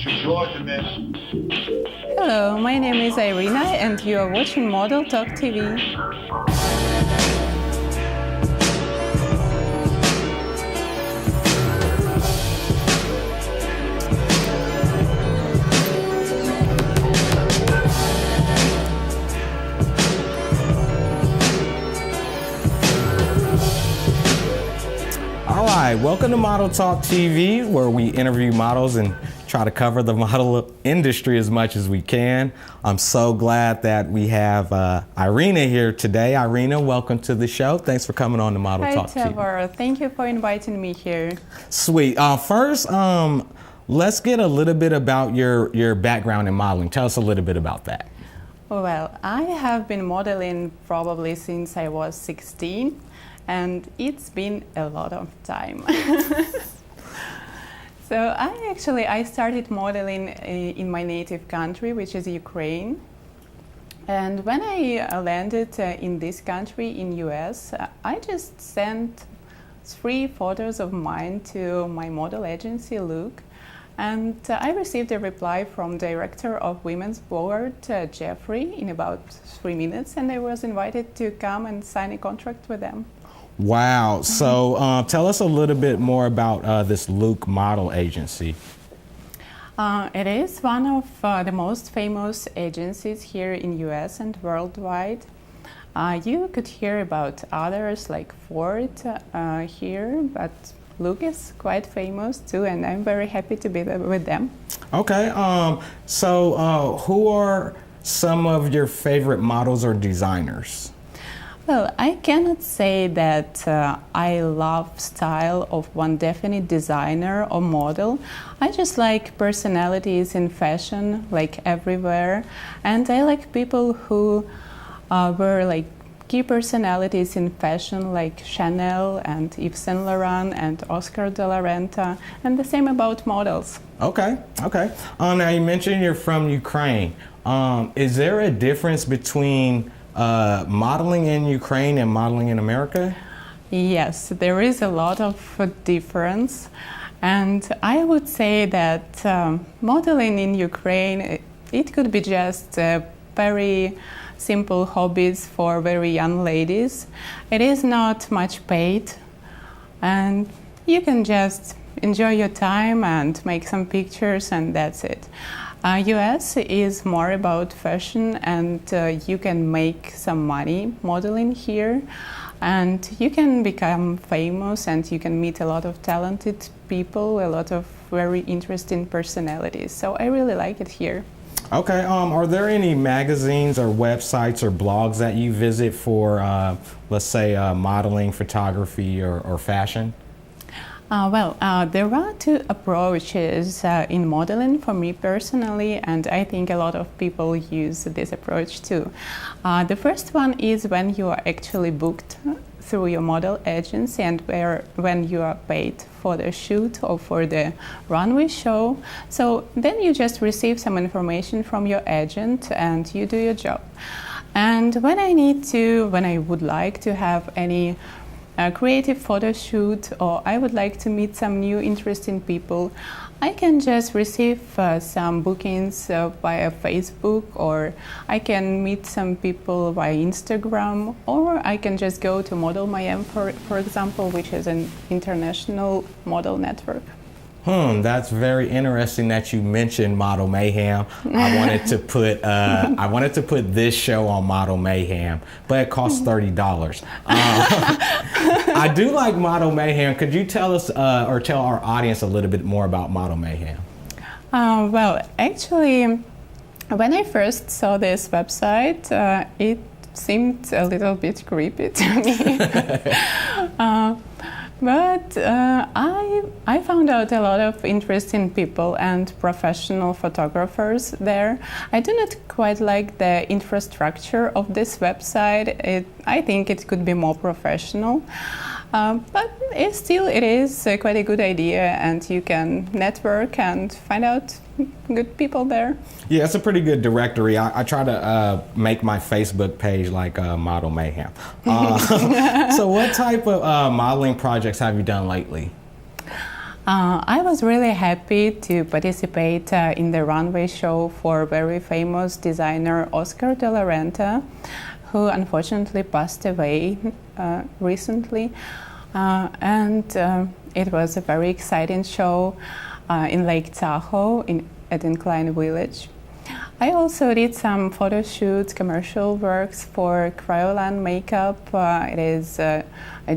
Hello, my name is Iryna and you are watching Model Talk TV. All right, welcome to Model Talk TV, where we interview models and try to cover the model industry as much as we can. I'm so glad that we have Iryna here today. Iryna, welcome to the show. Thanks for coming on to Model Talk TV. Hi, Trevor. Thank you for inviting me here. Sweet. First, let's get a little bit about your background in modeling. Tell us a little bit about that. Well, I have been modeling probably since I was 16, and it's been a lot of time. So I started modeling in my native country, which is Ukraine. And when I landed in this country in US, I just sent 3 photos of mine to my model agency, Look. And I received a reply from director of Women's Board, Jeffrey, in about 3 minutes, and I was invited to come and sign a contract with them. Wow. So tell us a little bit more about this Luke model agency. It is one of the most famous agencies here in US and worldwide. You could hear about others like Ford here, but Luke is quite famous too, and I'm very happy to be there with them. Okay. So who are some of your favorite models or designers? Well, I cannot say that I love style of one definite designer or model. I just like personalities in fashion, like everywhere. And I like people who were like key personalities in fashion, like Chanel and Yves Saint Laurent and Oscar de la Renta, and the same about models. Okay. Now you mentioned you're from Ukraine. Is there a difference between modeling in Ukraine and modeling in America? Yes, there is a lot of difference, and I would say that modeling in Ukraine, it could be just very simple hobbies for very young ladies. It is not much paid, and you can just enjoy your time and make some pictures, and that's it. US is more about fashion, and you can make some money modeling here, and you can become famous, and you can meet a lot of talented people, a lot of very interesting personalities. So I really like it here. Okay. Are there any magazines or websites or blogs that you visit for, let's say, modeling, photography, or fashion? There are 2 approaches in modeling for me personally, and I think a lot of people use this approach too. The first one is when you are actually booked through your model agency and when you are paid for the shoot or for the runway show. So then you just receive some information from your agent and you do your job. And when I would like to have any creative photo shoot, or I would like to meet some new interesting people, I can just receive some bookings via Facebook, or I can meet some people via Instagram, or I can just go to Model Miami, for example, which is an international model network. That's very interesting that you mentioned Model Mayhem. I wanted to put this show on Model Mayhem, but it costs $30. I do like Model Mayhem. Could you tell us or tell our audience a little bit more about Model Mayhem? Actually, when I first saw this website, it seemed a little bit creepy to me. But I found out a lot of interesting people and professional photographers there. I do not quite like the infrastructure of this website. I think it could be more professional. But it is quite a good idea, and you can network and find out good people there. Yeah, it's a pretty good directory. I try to make my Facebook page like Model Mayhem. So what type of modeling projects have you done lately? I was really happy to participate in the runway show for very famous designer Oscar de la Renta, who unfortunately passed away recently. It was a very exciting show in Lake Tahoe at Incline Village. I also did some photo shoots, commercial works for Kryolan Makeup. It is a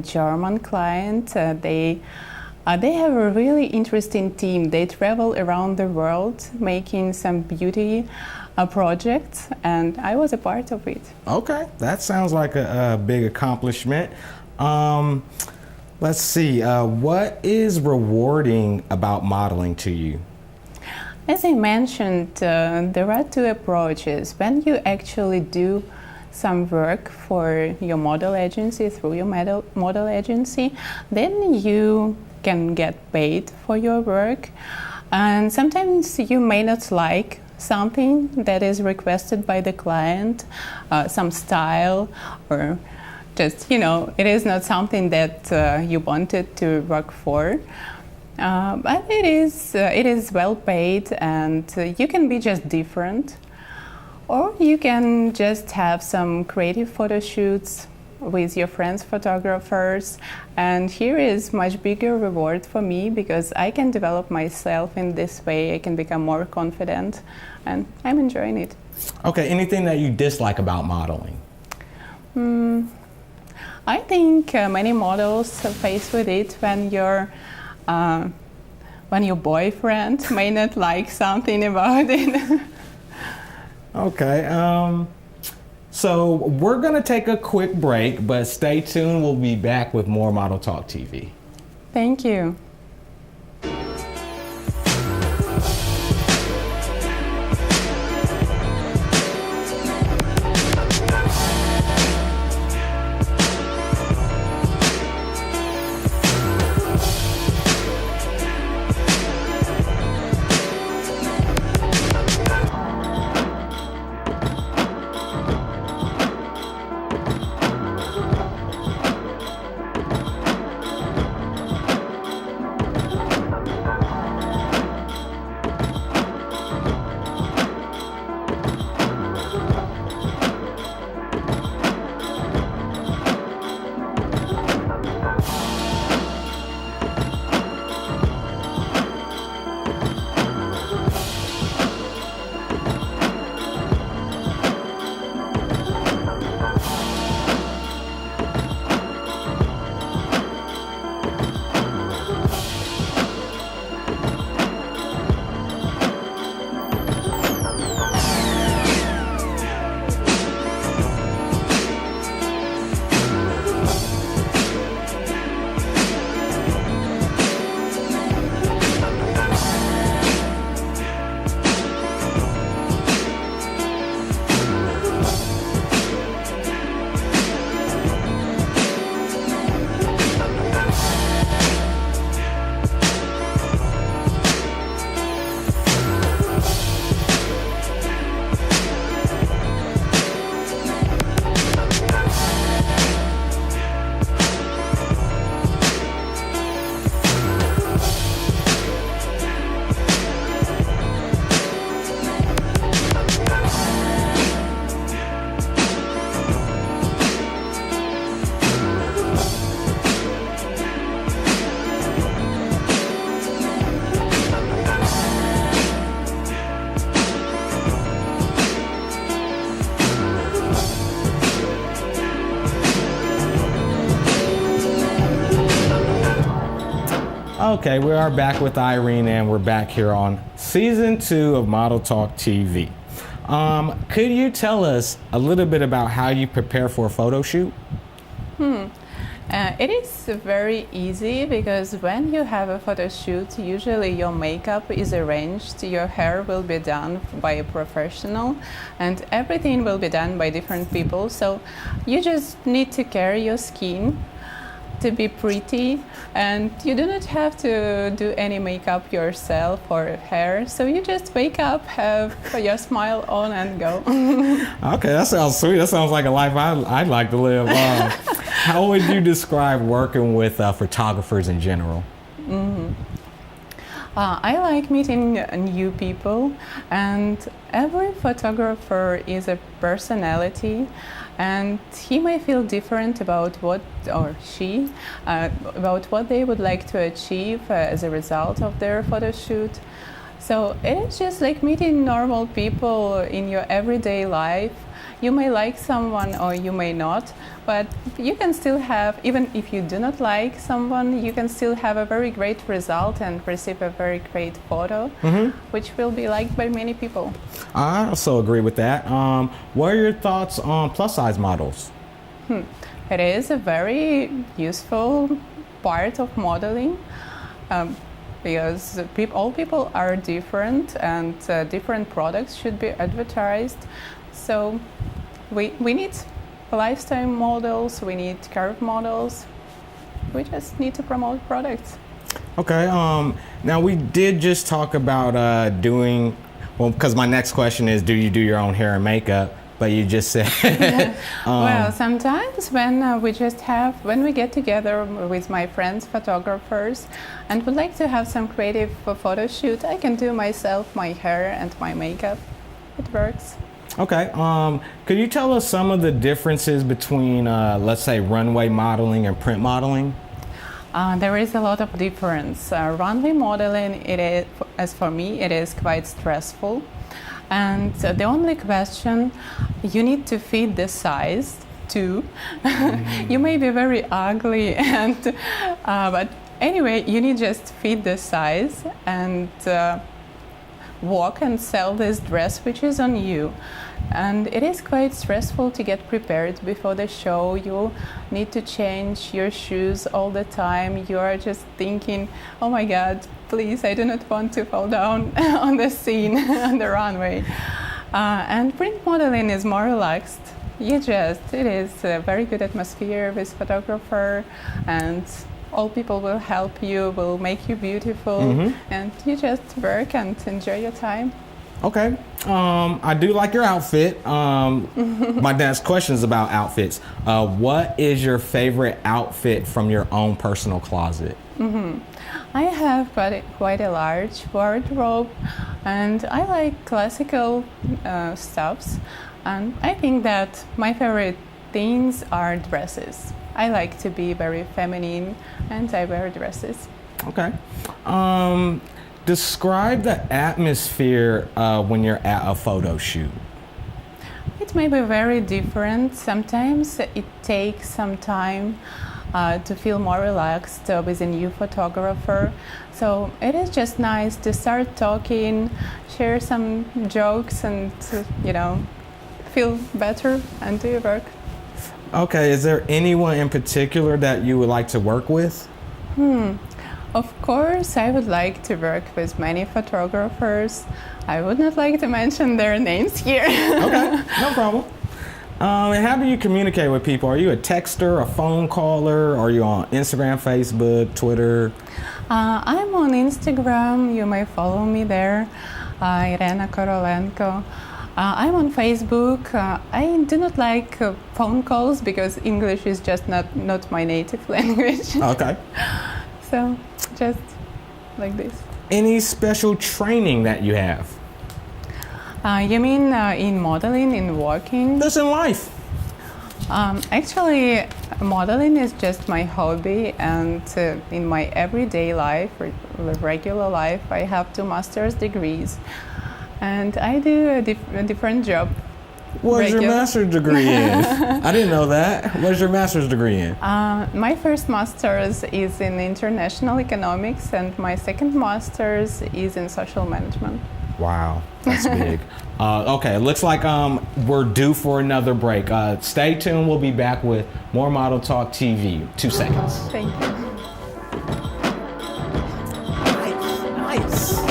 German client. They have a really interesting team. They travel around the world making some beauty projects, and I was a part of it. Okay, that sounds like a big accomplishment. Let's see, what is rewarding about modeling to you? As I mentioned, there are two approaches. When you actually do some work for your model agency, through your model agency, then you can get paid for your work. And sometimes you may not like something that is requested by the client, some style, or just, it is not something that you wanted to work for. But it is well paid, and you can be just different, or you can just have some creative photo shoots with your friends photographers, and here is much bigger reward for me because I can develop myself in this way. I can become more confident, and I'm enjoying it. Okay, anything that you dislike about modeling? I think many models face with it when your boyfriend may not like something about it. Okay, so we're gonna take a quick break, but stay tuned. We'll be back with more Model Talk TV. Thank you. Okay, we are back with Iryna, and we're back here on season 2 of Model Talk TV. Could you tell us a little bit about how you prepare for a photo shoot? It is very easy because when you have a photo shoot, usually your makeup is arranged, your hair will be done by a professional, and everything will be done by different people. So you just need to care your skin to be pretty, and you do not have to do any makeup yourself or hair. So you just wake up, have your smile on, and go. Okay, that sounds sweet. That sounds like a life I'd like to live. How would you describe working with photographers in general? I like meeting new people, and every photographer is a personality, and he may feel different about what, or she, about what they would like to achieve as a result of their photo shoot. So it is just like meeting normal people in your everyday life. You may like someone or you may not, but you can still have, even if you do not like someone, you can still have a very great result and receive a very great photo, which will be liked by many people. I also agree with that. What are your thoughts on plus size models? It is a very useful part of modeling. Because all people are different, and different products should be advertised. So we need lifestyle models, we need curve models. We just need to promote products. Okay. Now we did just talk about because my next question is, do you do your own hair and makeup? But you just said well, sometimes when we get together with my friends photographers and would like to have some creative photo shoot, I can do myself my hair and my makeup. It works. Okay. Could you tell us some of the differences between let's say runway modeling and print modeling? There is a lot of difference. Runway modeling, as for me, it is quite stressful. And the only question, you need to fit the size too. You may be very ugly, but anyway, you need just fit the size and walk and sell this dress which is on you. And it is quite stressful to get prepared before the show. You need to change your shoes all the time. You are just thinking, oh my God, please, I do not want to fall down on the scene, on the runway. And print modeling is more relaxed. It is a very good atmosphere with photographer, and all people will help you, will make you beautiful, and you just work and enjoy your time. Okay. I do like your outfit. My next question is about outfits. What is your favorite outfit from your own personal closet? I have quite a large wardrobe, and I like classical stuffs. And I think that my favorite things are dresses. I like to be very feminine, and I wear dresses. Okay. Describe the atmosphere when you're at a photo shoot. It may be very different. Sometimes it takes some time to feel more relaxed with a new photographer. So it is just nice to start talking, share some jokes, and feel better and do your work. Okay, is there anyone in particular that you would like to work with? Of course, I would like to work with many photographers. I would not like to mention their names here. Okay, no problem. And how do you communicate with people? Are you a texter, a phone caller? Are you on Instagram, Facebook, Twitter? I'm on Instagram. You may follow me there, Iryna Korolenko. I'm on Facebook. I do not like phone calls because English is just not my native language. Okay. So, just like this. Any special training that you have? You mean in modeling, in working? Just in life. Actually, modeling is just my hobby, and in my everyday life, regular life, I have 2 master's degrees, and I do a different job. What's your master's degree in? I didn't know that. What's your master's degree in? My first master's is in international economics, and my second master's is in social management. Wow, that's big. Okay, it looks like we're due for another break. Stay tuned. We'll be back with more Model Talk TV. 2 seconds. Thank you. Nice.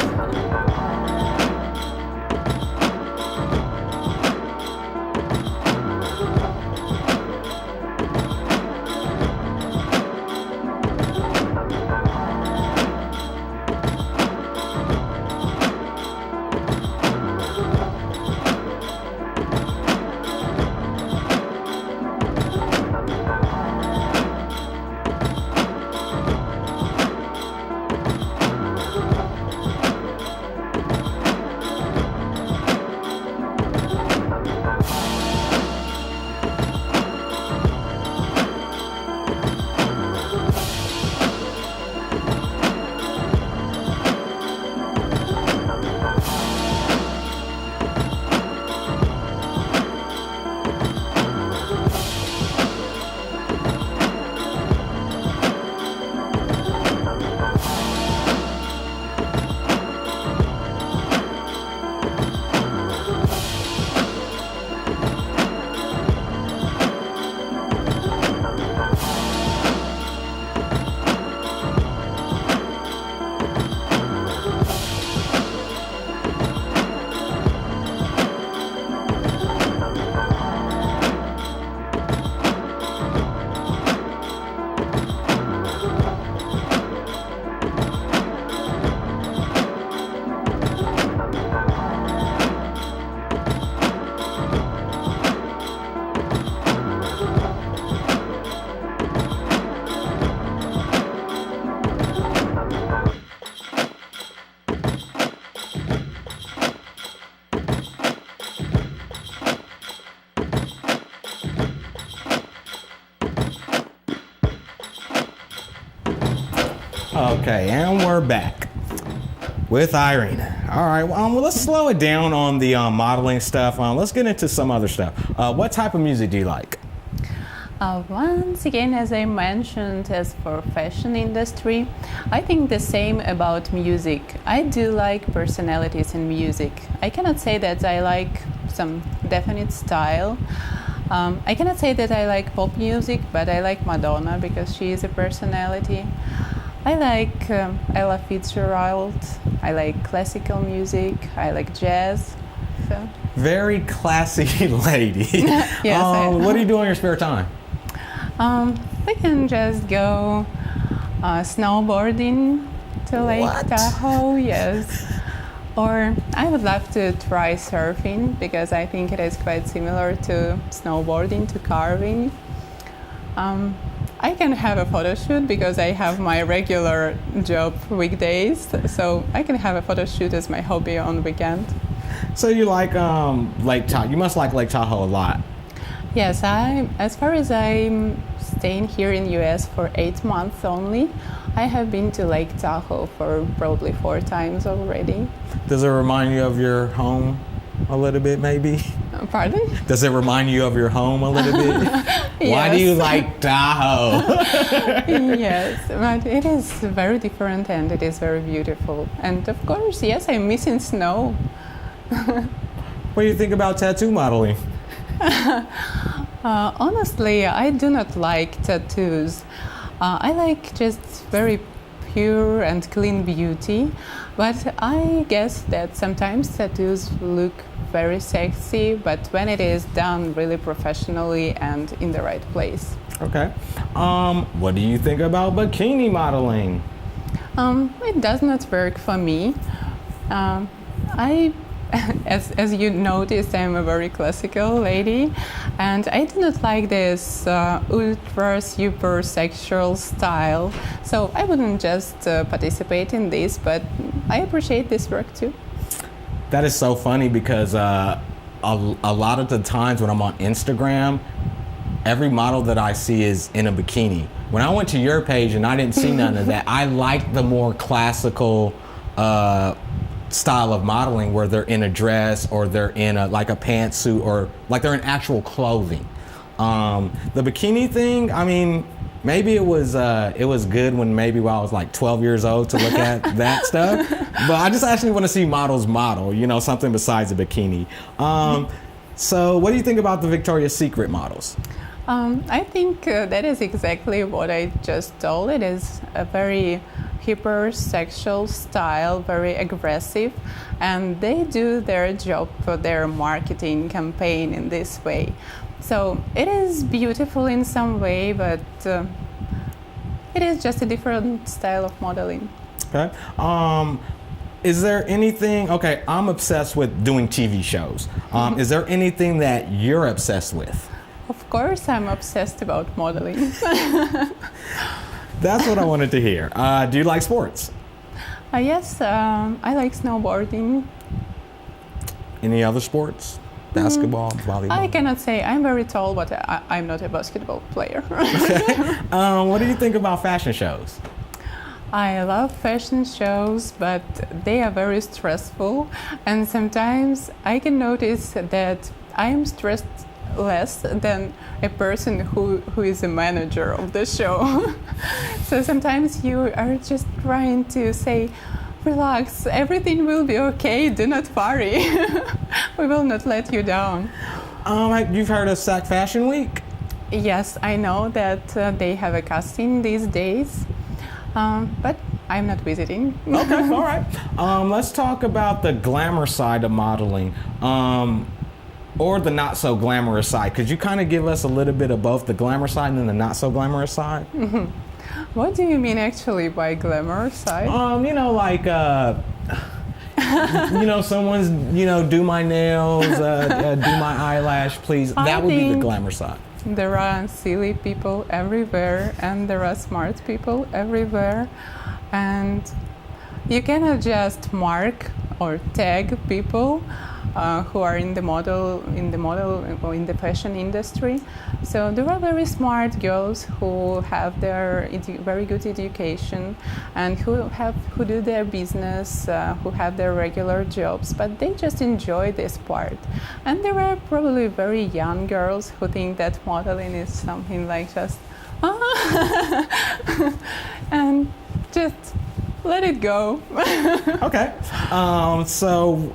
Okay, and we're back with Iryna. All right, well, let's slow it down on the modeling stuff. Let's get into some other stuff. What type of music do you like? Once again, as I mentioned, as for fashion industry, I think the same about music. I do like personalities in music. I cannot say that I like some definite style. I cannot say that I like pop music, but I like Madonna because she is a personality. I like Ella Fitzgerald. I like classical music. I like jazz. So. Very classy lady. Yes. What do you do in your spare time? I can just go snowboarding to Lake Tahoe, yes. Or I would love to try surfing because I think it is quite similar to snowboarding, to carving. I can have a photo shoot because I have my regular job weekdays, so I can have a photo shoot as my hobby on weekend. So you like Lake Tahoe? You must like Lake Tahoe a lot. Yes, as far as I'm staying here in US for 8 months only, I have been to Lake Tahoe for probably 4 times already. Does it remind you of your home a little bit, maybe? Pardon? Does it remind you of your home a little bit? Why do you like Tahoe? Yes, but it is very different and it is very beautiful. And of course, yes, I'm missing snow. What do you think about tattoo modeling? Honestly, I do not like tattoos. I like just very pure and clean beauty, but I guess that sometimes tattoos look very sexy, but when it is done really professionally and in the right place. Okay. What do you think about bikini modeling? It does not work for me. As you noticed, I'm a very classical lady, and I do not like this ultra super sexual style. So I wouldn't just participate in this, but I appreciate this work too. That is so funny because a lot of the times when I'm on Instagram, every model that I see is in a bikini. When I went to your page and I didn't see none of that, I like the more classical style of modeling where they're in a dress or they're in a pantsuit or like they're in actual clothing. The bikini thing, I mean, maybe it was good when while I was like 12 years old to look at that stuff. But I just actually want to see models model, something besides a bikini. So what do you think about the Victoria's Secret models? I think that is exactly what I just told. It is a very hypersexual style, very aggressive, and they do their job for their marketing campaign in this way. So it is beautiful in some way, but it is just a different style of modeling. Okay. Is there anything, okay, I'm obsessed with doing TV shows. Is there anything that you're obsessed with? Of course, I'm obsessed about modeling. That's what I wanted to hear. Do you like sports? Yes, I like snowboarding. Any other sports? Basketball, volleyball? I cannot say. I'm very tall, but I'm not a basketball player. Okay. What do you think about fashion shows? I love fashion shows, but they are very stressful. And sometimes I can notice that I am stressed less than a person who is a manager of the show. So sometimes you are just trying to say, relax, everything will be okay, do not worry. We will not let you down. You've heard of Sac Fashion Week? Yes, I know that they have a casting these days, but I'm not visiting. Okay, all right. Let's talk about the glamour side of modeling. Or the not so glamorous side. Could you kind of give us a little bit of both the glamour side and then the not so glamorous side? Mm-hmm. What do you mean actually by glamour side? Someone's, do my nails, do my eyelash, please. That would be the glamour side. There are silly people everywhere and there are smart people everywhere. And you cannot just mark or tag people who are in the model or in the fashion industry. So there are very smart girls who have their very good education and who do their business, who have their regular jobs, but they just enjoy this part. And there are probably very young girls who think that modeling is something like just and just let it go. Okay. So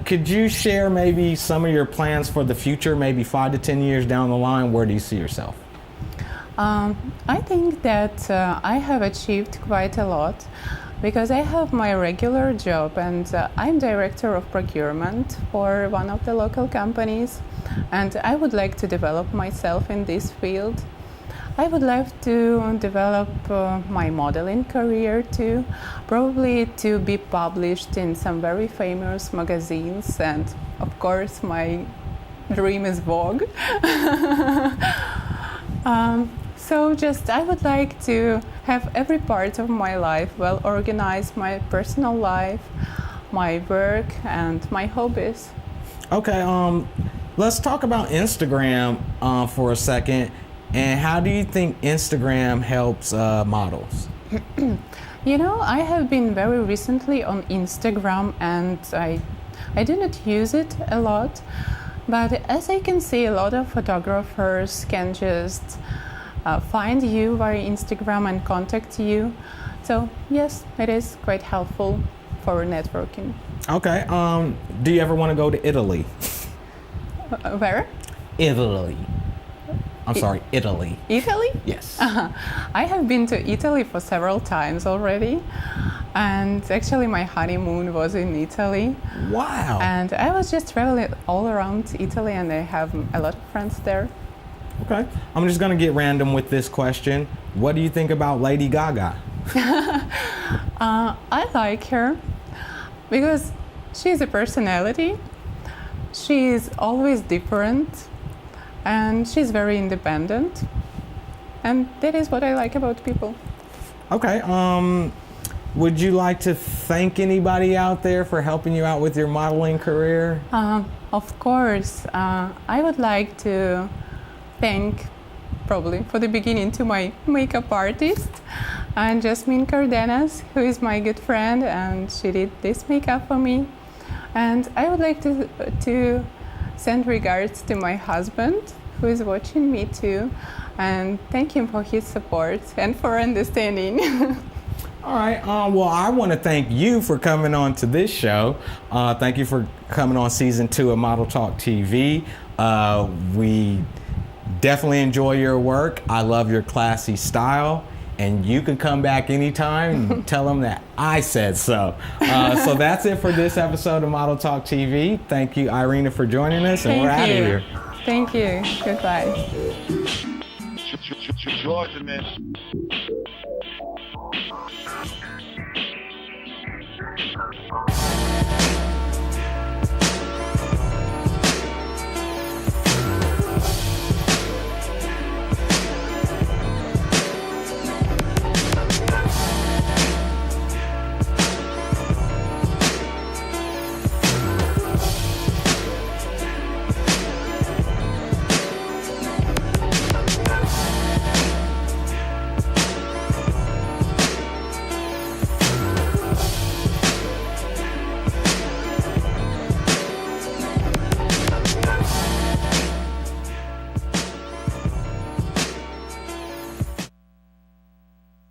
could you share maybe some of your plans for the future, maybe 5 to 10 years down the line? Where do you see yourself? I think that I have achieved quite a lot because I have my regular job and I'm director of procurement for one of the local companies, and I would like to develop myself in this field. I would love to develop my modeling career too, probably to be published in some very famous magazines, and of course my dream is Vogue. So just I would like to have every part of my life well organized, my personal life, my work and my hobbies. Okay, let's talk about Instagram for a second. And how do you think Instagram helps models? You know, I have been very recently on Instagram and I do not use it a lot, but as I can see, a lot of photographers can just find you via Instagram and contact you. So yes, it is quite helpful for networking. Okay, do you ever want to go to Italy? Where? Italy. I'm sorry, Italy. Italy? Yes. I have been to Italy for several times already, and actually my honeymoon was in Italy. Wow. And I was just traveling all around Italy, and I have a lot of friends there. Okay. I'm just going to get random with this question. What do you think about Lady Gaga? I like her because she's a personality. She is always different. And she's very independent, and that is what I like about people. Okay. Would you like to thank anybody out there for helping you out with your modeling career? Of course. I would like to thank, probably for the beginning, to my makeup artist, and Jasmine Cardenas, who is my good friend, and she did this makeup for me. And I would like to send regards to my husband, who is watching me too, and thank him for his support and for understanding. All right. Well, I want to thank you for coming on to this show. Thank you for coming on season 2 of Model Talk TV. We definitely enjoy your work. I love your classy style. And you can come back anytime and tell them that I said so. So that's it for this episode of Model Talk TV. Thank you, Iryna, for joining us, and we're out of here. Thank you. Goodbye. Georgia, man.